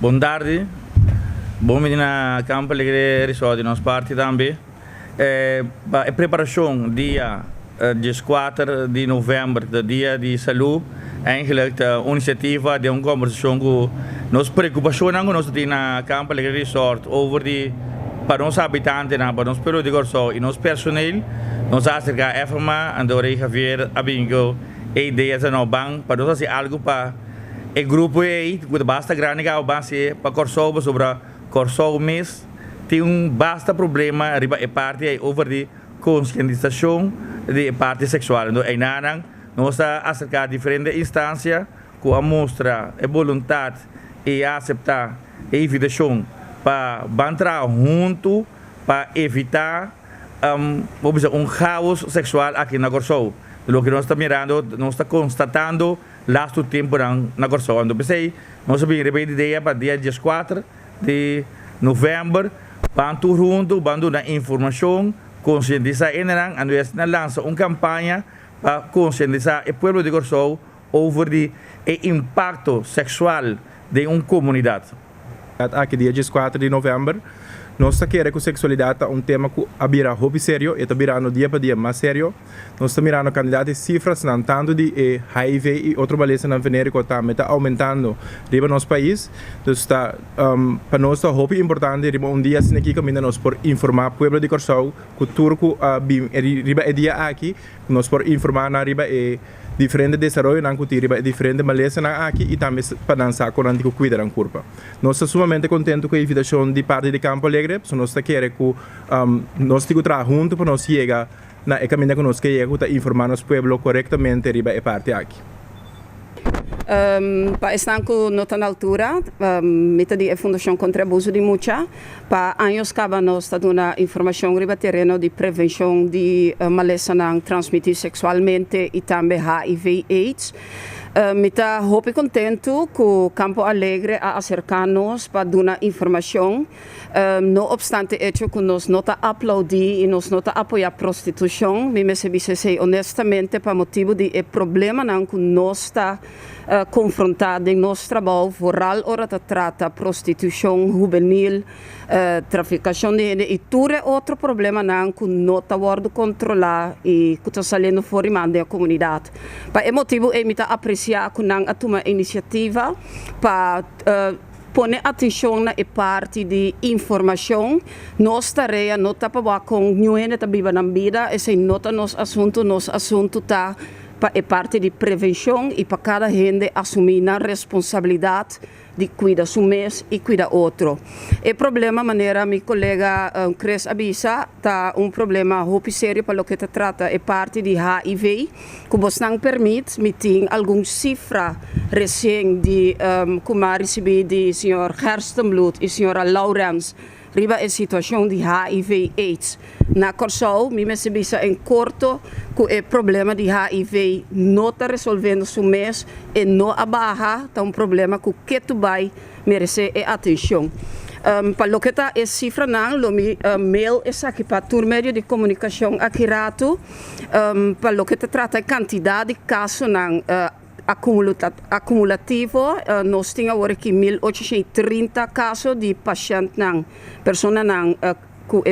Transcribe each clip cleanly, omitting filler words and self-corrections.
Boa tarde. Bom menina Campo Alegre Resort, nós parte também. A preparação dia 4 de novembro, do dia de saúde, eigenlijk uma iniciativa de uma conversação com nos preocupação que nós temos na Campo Alegre Resort over de para os habitantes, para os periódicos e nos personal, nós acerca a FMA, andorei Javier Abingo, e ideias no banco para nós fazer algo para o grupo aí, que basta grande que basta para Corsol sobre Corsol mês, tem basta problema arriba a parte over de conscientização de parte sexual. Então, aí nós acerca diferentes instâncias que a mostra a vontade e aceitar a invitação para entrar junto para evitar um caos sexual aqui na Corsol. O que nós estamos mirando, nós estamos constatando lasto tempo na Corsol. Então, pensei, nós sabemos a ideia para dia 4 de novembro, para junto, para dar informação, conscientizar e nós lança uma campanha para conscientizar o povo de Corsol over o impacto sexual de uma comunidade. Aqui dia 4 de novembro, nós queremos que a sexualidade é um tema que abrirá hobby sério e está virando dia para dia mais sério. Nós estamos mirando quantidade de cifras, tanto de HIV e outro beleza na Venezuela que está aumentando no nosso país. Então, está, para nós é hobby importante, dia assim aqui que nós por informar o povo de Corsol, que tudo que dia aqui, nós por informar na riba diferente desenvolvimento na cultura, diferente beleza aqui e também para dançar com o cuidar da corpo. Nós estamos sumamente contentes com a invitação de parte de Campo Alegre, porque nós queremos que nós trabalhamos juntos para nós chegar na caminho que nós queremos informar nosso povo corretamente a parte aqui. Para estar na altura, metade da Fundação contra Abuso de Mucha, para anos que nós estamos dando informação sobre o terreno de prevenção de maleza transmitida sexualmente e também HIV/AIDS. Me está muito contente que o Campo Alegre a acercar-nos para dar informação. Não obstante hecho que nós não aplaudimos e nós não apoiamos a prostituição, me sei honestamente para motivo de problema que nós está confrontado em nosso trabalho, voral ora trata prostituição juvenil, traficação de gente e tudo outro problema que não está sendo controlado e que está saindo fora da comunidade. Para esse motivo, eu me apreciar que não toma iniciativa para pôr atenção na parte de informação. Nossa tarefa não está para com ninguém que vive na vida, esse não é nosso assunto está para a parte de prevenção e para cada gente assumir a responsabilidade de cuidar do mês e cuidar outro. O problema, maneira meu colega Cres avisa, está problema muito sério para o que trata a parte de HIV, que você não permite, me tem alguma cifra recente de como recebi de Sr. Gerstenbloed e Sra. Laurens riba a situação de HIV/AIDS. Na Corsol, me bisa em curto que o problema de HIV não está resolvendo o mês e não abaixo, está problema que tu vai merecer atenção. Para o que está a cifra, o mail é aqui para o meio de comunicação aqui rato, para o que trata a quantidade de casos acumulativo, nós temos agora aqui 1830 casos de pacientes, pessoas com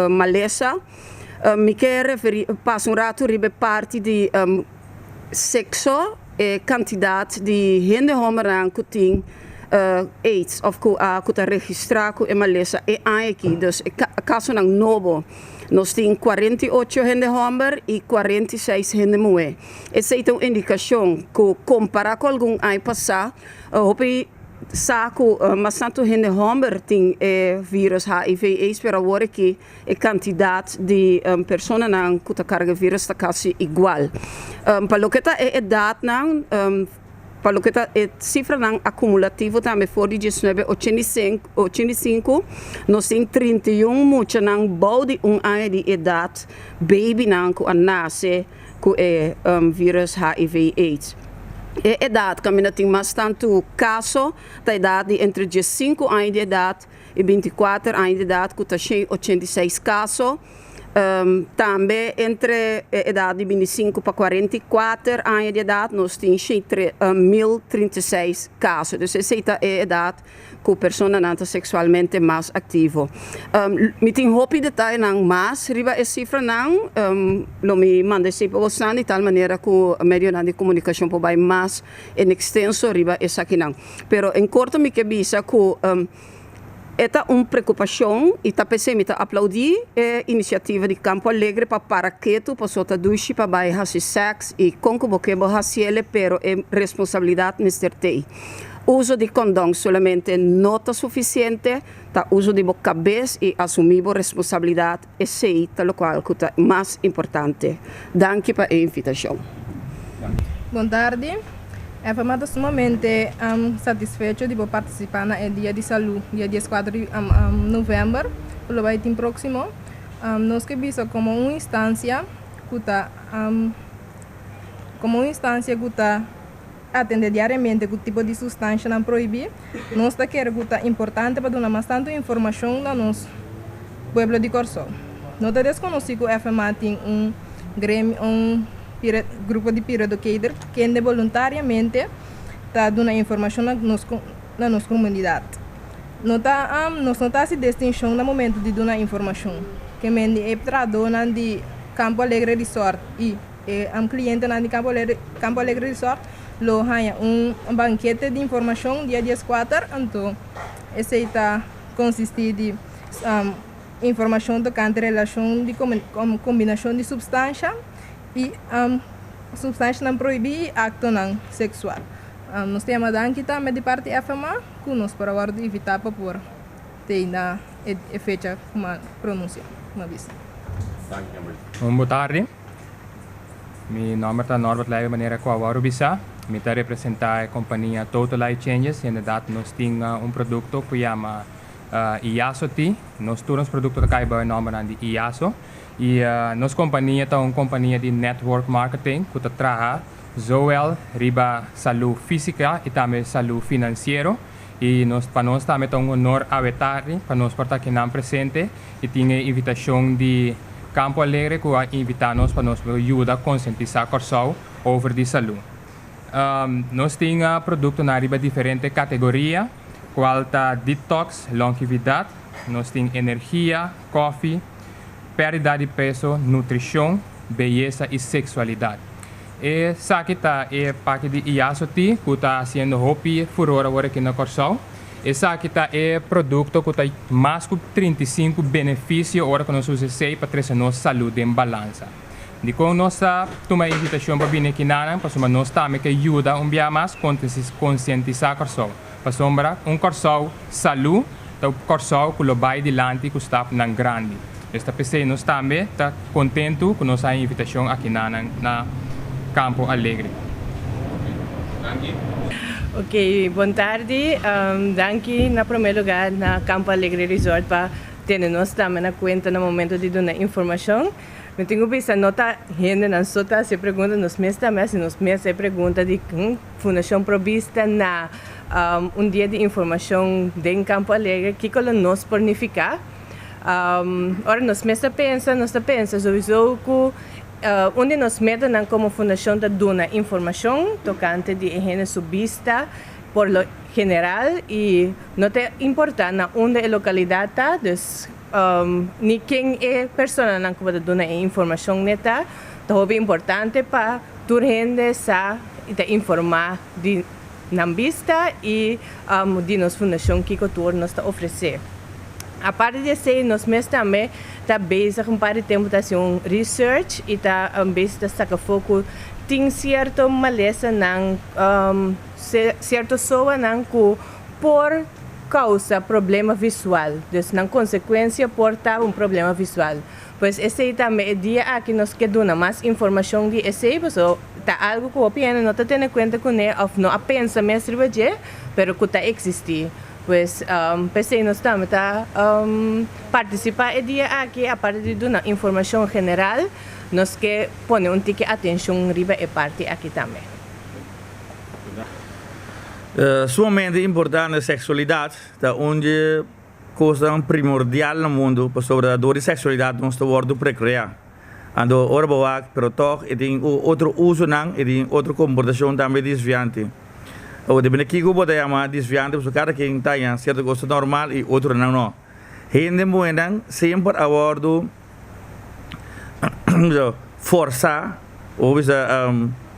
maleza. Me quero referir, passo rato, ribe parte de sexo e quantidade de gente que tem AIDS, ou que está registrado com maleza, e aqui, então, caso novo. Nós temos 48 gente homem e 46 gente mulher. Essa é uma indicação que, comparado com algum ano passado, saco mas tanto gente homem tem vírus HIV/AIDS, pero agora que a quantidade de pessoas que têm carga vírus está quase igual. Para o que está a idade, para o que está a cifra acumulativa também for de 1985, nós temos 31 muitos que vão de ano de idade, baby que nasce com o vírus HIV/AIDS. A idade, que tem bastante casos, da idade entre 15 anos de idade e 24 anos de idade, que está 86 casos. Também entre a idade de 25 para 44 anos de idade, nós temos 1.036 casos. Então, essa é a idade que a pessoa não está sexualmente mais ativa. Me tenho hope de estar não mais, riba a cifra não, me manda sempre você de tal maneira que o meio de comunicação pode mais em extenso, riba essa aqui não. Pero em curto me que bisa que esta é uma preocupação e está pensando em aplaudir a iniciativa de Campo Alegre para que tu possa dushi para baixar sexo e como que raciele, pero é responsabilidade neste ter. Uso de condão solamente não está suficiente, tá uso de boca cabeça e assumir a responsabilidade esse é o qual é mais importante. Danke para a invitação. Boa tarde. É sumamente satisfeito de participar no Dia de Saúde, dia 14 de novembro, pelo baitim próximo. Nós que vimos como uma instância que está atender diariamente o tipo de substância não proibir. Nós queremos que é importante para dar bastante informação no nosso povo de Corsol. Nós desconhecemos que o FMA tem grêmio, grupo de educator que voluntariamente está dando informação na nossa comunidade. Nós não temos distinção no momento de dar informação. Que é tradona de Campo Alegre Resort e cliente de Campo Alegre Resort lo hanya banquete de informação dia 14, então esse está consiste de informação tocante relação de combinação de substância e substância não proibida e acto não sexual. Nós temos aqui também de parte FMA que nós para agora evitar para por ter na fecha uma pronúncia uma vez. Boa tarde. Meu nome é Norbert Leiva Maneira Coavaro Bisa. Me está representar a companhia Total Life Changes. Na verdade, nós temos produto que chama IASO T. Nós temos produto que caiba o nome de IASO. E nossa companhia é uma companhia de network marketing que trabalha zowel riba saúde física e também saúde financeira. E para nós também é um honor a estar para nós estar aqui presente e tem a invitação de Campo Alegre que invita-nos para nos ajudar a conscientizar a Corsol over de saúde. Nós temos produtos na riba diferentes categorias, qual está detox, longevidade, nós temos energia, coffee, perda de peso, nutrição, beleza e sexualidade. E aqui está o pacote de IASO T, que está sendo hopi furor agora aqui na Corsol. E aqui está o produto que tem mais de 35 benefícios agora que nós usamos para trazer nossa saúde em balança. De como nós toma a invitação para vir aqui para nós também que ajuda mais conscientizar a Corsol. Para sombra, Corsol saúde, o Corsol que vai adiante que está na grande. Esta pessoa nós também está contente com nossa invitação aqui na Campo Alegre. Ok, boa tarde. Danke na primeiro lugar na Campo Alegre Resort para ter nós também na conta no momento de dar informação. Eu tenho visto nota gente na sota se pergunta nos meses também se pergunta de fundação provista na dia de informação de Campo Alegre que nos planificar. Ora nós pensa sobre onde nós metemos como fundação da dona informação tocante de higiene subista por lo general e não é importante onde a localidade está, ni quem é pessoa que vai dar informação neta, é importante para toda gente saber informar de na vista e de nossa fundação que nos está oferecer. A parte disso, nós também está bem com parte de tempo de research e está bem de foco tem certo maleza não certo soa não por causa problema visual, então na consequência porta problema visual. Pois esse também é dia que nós queremos mais informação de esse, pois tá algo que o piano não está tendo conta com ele, ou não pensa mesmo mas que está existir. Pues pensei nós também participar dia aqui a partir de uma informação general, nós que põe tique atenção riba e parte aqui também. Sumamente importante a sexualidade, onde coisa primordial no mundo sobre a dor de sexualidade não está wordo precriar. Ando ora boa, pero toch tem outro uso não, tem outra comportação também desviante. O de aqui que pode chamar desviante, porque cada quem está em certa coisa normal e outro não. Gente muito sempre a wordo forçar ou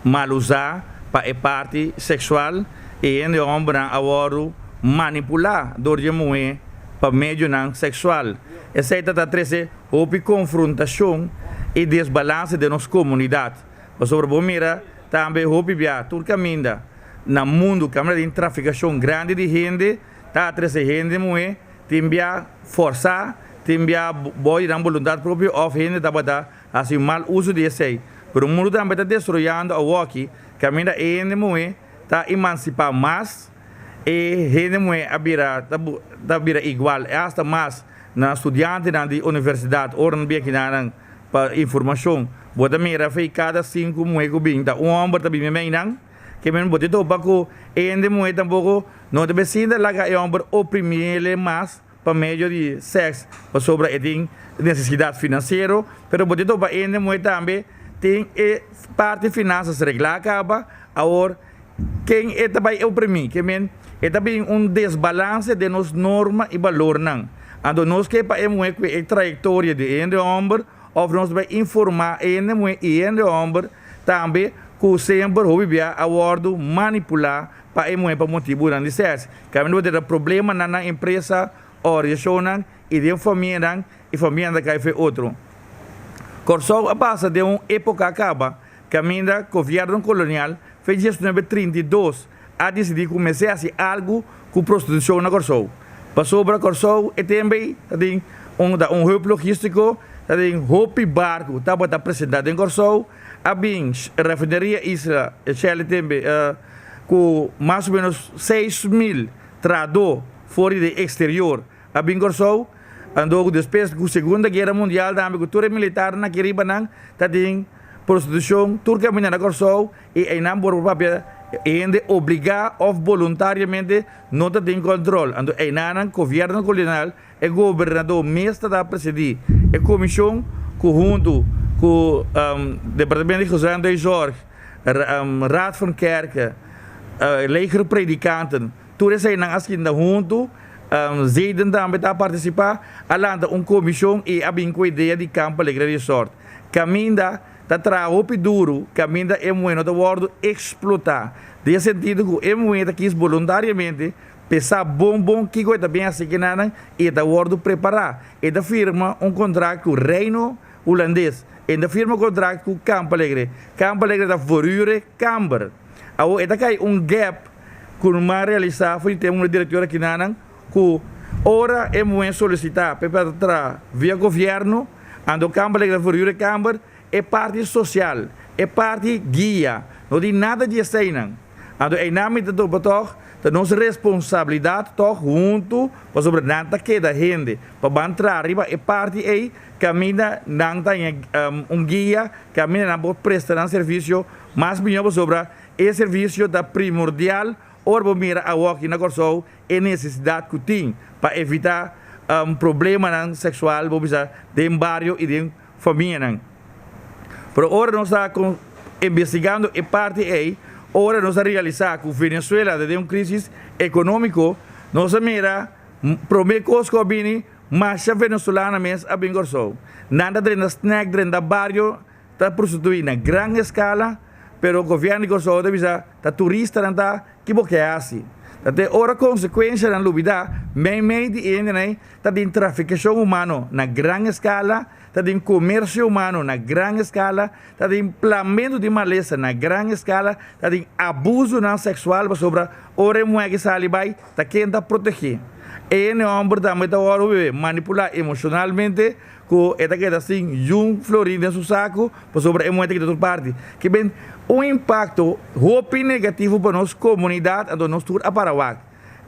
mal usar para a parte sexual e ainda homem a wordo manipular dor de mulher para meio não sexual. Essa é a treze houve confrontação e desbalance de nossa comunidade. Sobre a mira também houve via todo caminho no mundo câmara de traficação grande de gente, tá treze gente mulher tem via forçar, tem via boy na vontade própria ou gente da bata assim mal uso de esse. Pero o mundo também está destruindo a walkie, caminho gente mulher tá emancipar mais e gente mulher a vira igual, hasta mais na estudante na universidade ou na bia que na para informação. Bota mira fei cada 5 mulher que binta homem tá bem bem não que men bote to baco gente mulher tampouco não deve ser lá que homem oprimir ele mais para meio de sexo para sobre a necessidade financeira, pero bote to para gente mulher também tem parte finanças reglar acaba agora quem é também oprimir que men é também desbalance de nos norma e valor não ando nós que para a trajetória de gente homem of nós vai informar ainda muito e ainda homem também que sempre houve a acordo manipular para para motivo de sexo. Caminho de problema na empresa organização e de família e família da cai foi outro. Corso passa de uma época acaba caminho da governo colonial fez 1932 a decidir começar a fazer algo com prostituição na Corso. Passou para Corso e também tem um hub logístico tem roupa barco, estava apresentado em Corso, a bem refinaria Isla, Shell também, com mais ou menos 6.000 trados fora de exterior, a bem Corso, andou depois da Segunda Guerra Mundial, da agricultura militar na Quiribanang, tem prostituição, turca na Corso, e em namoro papel, ainda obrigar ou voluntariamente não tem controle. Ando em o governo colonial, o governador mestre da presidir, a comissão junto com o departamento de José André Jorge, Raad van Kerken, leger predikanten, tudo isso aí na esquina junto, Zeden também está a participar, além de comissão e a com ideia de Campo Alegre Resort. Caminda tá trabalho duro, caminho é muito do wordo explotar. De sentido que é muito que voluntariamente pensar bom que coisa bem assim que nada e da wordo preparar. E da firma contrato com o Reino Holandês. E da firma contrato com o Campo Alegre. Campo Alegre da Vorure Camber. Aí da cai gap que uma realizar foi ter uma diretora aqui nada que ora é muito solicitar para via governo ando Campo Alegre da Vorure Camber é parte social, é parte guia, não tem nada de cena. Então, em nome de todo a nossa responsabilidade, junto, para sobre nada que da gente, para entrar arriba, é parte aí, caminha, não tem guia, caminha, não prestar serviço, mas melhor sobre esse serviço da primordial, ou mira a walk na Corso, é necessidade que tem, para evitar problema sexual, de bairro e de família. Por agora nós estamos investigando a parte aí, agora nós estamos realizando com a Venezuela de uma crise econômica, nós mira primeira coisa que vem, mas a venezuelana mesmo a bem Corso. Nada de snack dentro do bairro está prostituindo na grande escala, pero o governo de Corso está turista não está que porque é assim. Até ora consequência da novidade, meio de ainda está em traficação humana na grande escala, está em comércio humano na grande escala, está em implemento de maleza na grande escala, está em abuso sexual sobre ora mulher que sai vai, está quem está proteger. E o homem também está manipular emocionalmente com esta que assim, florinho em seu saco, sobre a mulher que está toda parte. Que bem impacto roupa negativo para nossa comunidade, a nossa tour a Paraguai.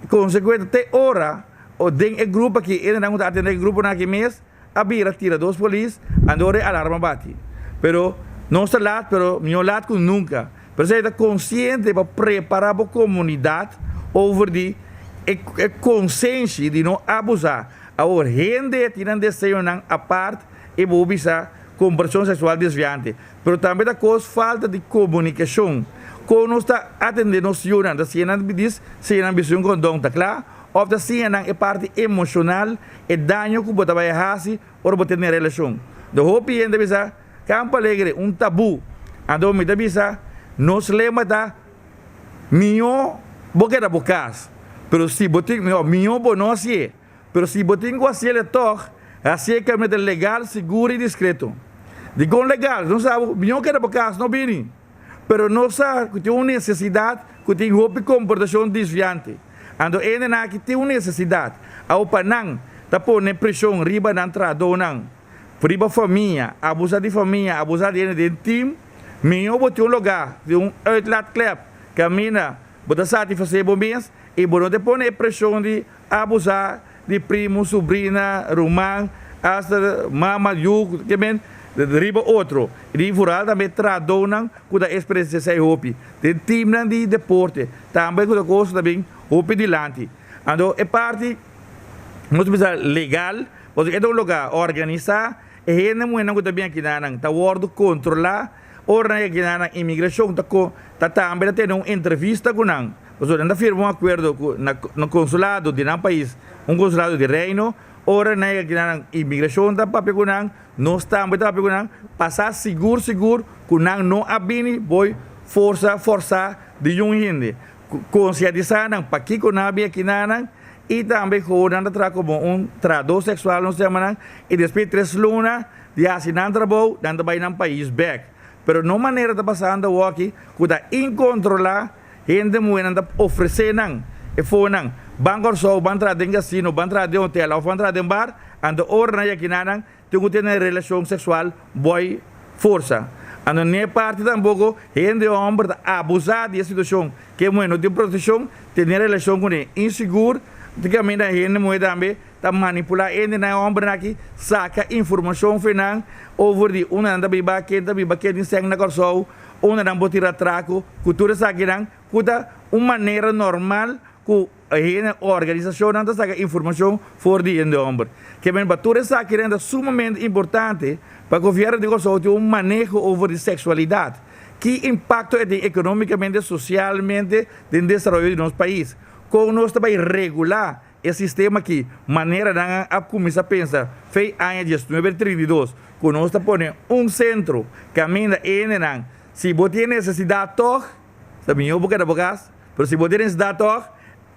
Consequentemente, até ora, o grupo aqui, ele não está atendendo o grupo naquele mês, a bira tira dos polícias, andou alarma bate. Pero, não está lá, pero meu lado com nunca. Pero você está consciente para preparar a comunidade over de é consciência de não abusar. A gente tem desejo não a parte e bobisa conversão sexual desviante. Mas também da coisa falta de comunicação. Quando nós está atendendo os senhores, se não diz, se não visão com dom, tá claro? Ou se não é parte emocional, é dano que você vai fazer ou você tem relação. Do hopi ainda bisa, Campo Alegre tabu. Ando me bisa, nos lema da minho boquera bocas. Pero se botin minho bonosie. Pero se botin guasie le toh, assim é que é legal, seguro e discreto. Digo legal, não sabe, minho quer bocas não bini. Pero não sabe que tem uma necessidade, que tem hopi comportação desviante. Ando ainda que tem uma necessidade. Ao panang, tá pôr pressão riba na entrada riba família, abusar de família, abusar de time, minha botar lugar, de outlet club, camina, botar satisfazer bombinhas e botar pôr pressão de abusar de primo, sobrinha, romã, hasta mama, yuk, que bem, riba outro. E fural também tradonam com a experiência sei hopi. De time de deporte, também com a coisa também hopi de lante. Ando é parte, nós precisamos legal, porque é um lugar organizar. E gente muito que também aqui na tá wordo controlar ora aqui na imigração tá também tendo uma entrevista com nang porque ainda firma um acordo no consulado de um país consulado de reino ora na aqui na imigração tá papel com nang nós também tá papel com nang passar seguro com nang não abini boy força de um gente conscientizar nang para que com nabi aqui na nang e também com nada como trabalho sexual não se chama e depois 3 lunas de assinar trabalho dando para ir no país back. Pero não maneira de passar anda aqui que está incontrolar gente muito anda oferecer não e for não banco só ban trabalhar em casino ban trabalhar em hotel ou ban trabalhar em bar anda hora aqui não tem que ter relação sexual boy força. Ando nem parte tampoco gente homem abusar de situação que muito de proteção ter relação com ele inseguro. Antigamente a gente muito também tá manipular ele na homem aqui saca informação final over de uma anda biba que em sangue na corso uma não botar atraco cultura saque não cuida uma maneira normal que a gente organização não saca informação for de homem que bem cultura saque é sumamente importante para o governo de corso ter manejo over de sexualidade que impacto é economicamente socialmente no desenvolvimento de nosso país. Como nós também regular esse sistema aqui, maneira de começar a pensar, fez anos de 1932, quando nós põe centro, caminha em se você tem necessidade toch, também eu vou querer bogas, mas se você tem necessidade toch,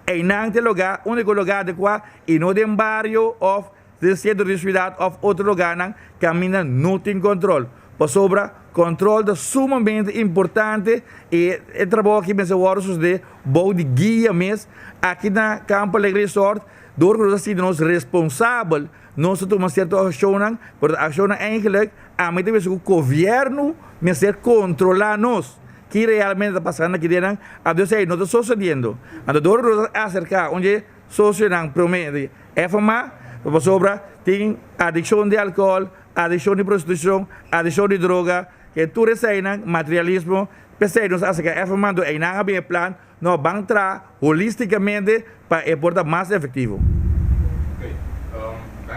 é não tem lugar, único lugar adequado, e não tem barrio ou de centro de cidade ou outro lugar, caminha não tem controle. Por sobre controle é sumamente importante e o trabalho que nós temos de boa de guia mesmo aqui na Campo Alegre Resort, nós responsáveis, nós tomamos certa ação, porque a ação é eigenlijk, a medida que o governo ser controlar nós, que realmente está passando aqui dentro, a Deus aí, nós estamos sucedendo. Então, nós acercar onde sócio não promete, FMA, por sobre, tem adicção de álcool, adicção de prostituição, adicção de droga, que tudo isso aí, materialismo, pensei, nós acho que é formando aí, não há bem plano, nós vamos entrar holisticamente para o mais efetivo.